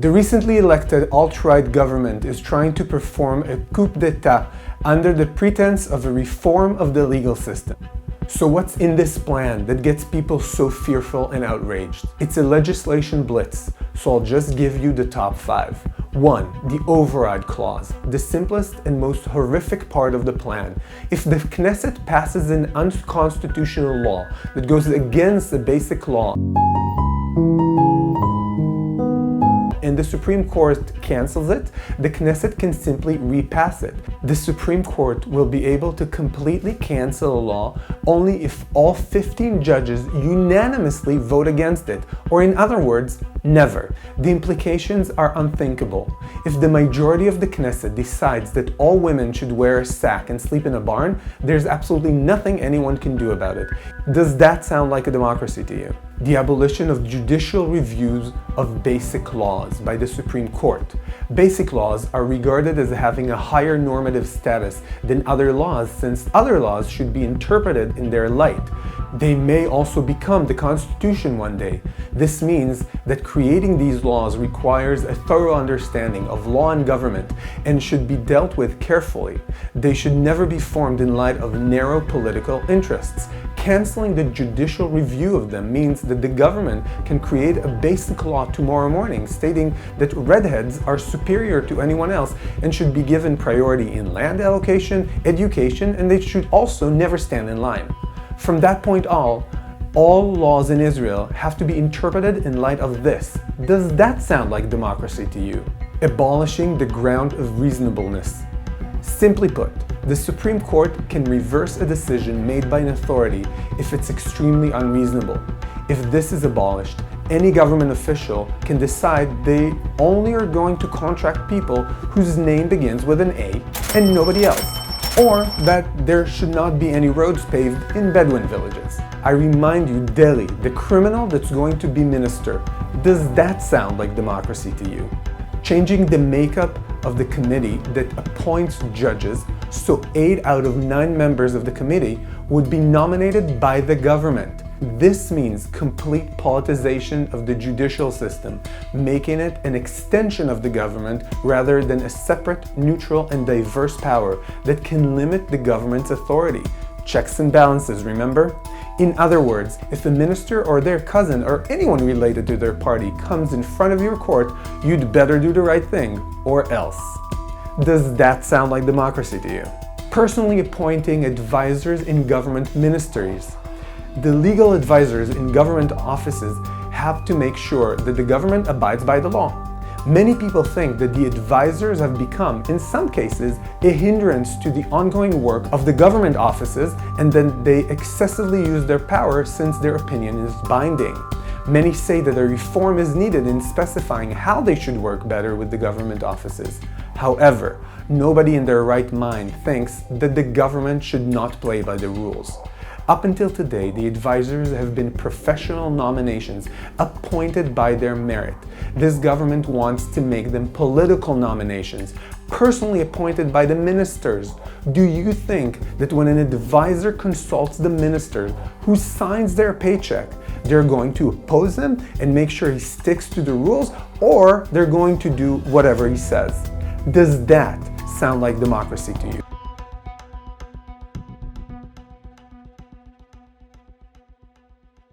The recently elected alt-right government is trying to perform a coup d'etat under the pretense of a reform of the legal system. So what's in this plan that gets people so fearful and outraged? It's a legislation blitz, so I'll just give you the top 5. 1. The override clause, the simplest and most horrific part of the plan. If the Knesset passes an unconstitutional law that goes against the basic law, and the Supreme Court cancels it, the Knesset can simply repass it. The Supreme Court will be able to completely cancel a law only if all 15 judges unanimously vote against it, or in other words, never. The implications are unthinkable. If the majority of the Knesset decides that all women should wear a sack and sleep in a barn, there's absolutely nothing anyone can do about it. Does that sound like a democracy to you? The abolition of judicial reviews of basic laws by the Supreme Court. Basic laws are regarded as having a higher normative status than other laws, since other laws should be interpreted in their light. They may also become the Constitution one day. This means that creating these laws requires a thorough understanding of law and government and should be dealt with carefully. They should never be formed in light of narrow political interests. Canceling the judicial review of them means that the government can create a basic law tomorrow morning stating that redheads are superior to anyone else and should be given priority in land allocation, education, and they should also never stand in line. From that point on, all laws in Israel have to be interpreted in light of this. Does that sound like democracy to you? Abolishing the ground of reasonableness. Simply put, the Supreme Court can reverse a decision made by an authority if it's extremely unreasonable. If this is abolished, any government official can decide they only are going to contract people whose name begins with an A and nobody else, or that there should not be any roads paved in Bedouin villages. I remind you, Delhi, the criminal that's going to be minister. Does that sound like democracy to you? Changing the makeup of the committee that appoints judges, so 8 out of 9 members of the committee would be nominated by the government. This means complete politicization of the judicial system, making it an extension of the government rather than a separate, neutral, and diverse power that can limit the government's authority. Checks and balances, remember? In other words, if a minister or their cousin or anyone related to their party comes in front of your court, you'd better do the right thing, or else. Does that sound like democracy to you? Personally appointing advisors in government ministries. The legal advisors in government offices have to make sure that the government abides by the law. Many people think that the advisors have become, in some cases, a hindrance to the ongoing work of the government offices, and then they excessively use their power since their opinion is binding. Many say that a reform is needed in specifying how they should work better with the government offices. However, nobody in their right mind thinks that the government should not play by the rules. Up until today, the advisors have been professional nominations appointed by their merit. This government wants to make them political nominations, personally appointed by the ministers. Do you think that when an advisor consults the minister who signs their paycheck, they're going to oppose him and make sure he sticks to the rules, or they're going to do whatever he says? Does that sound like democracy to you?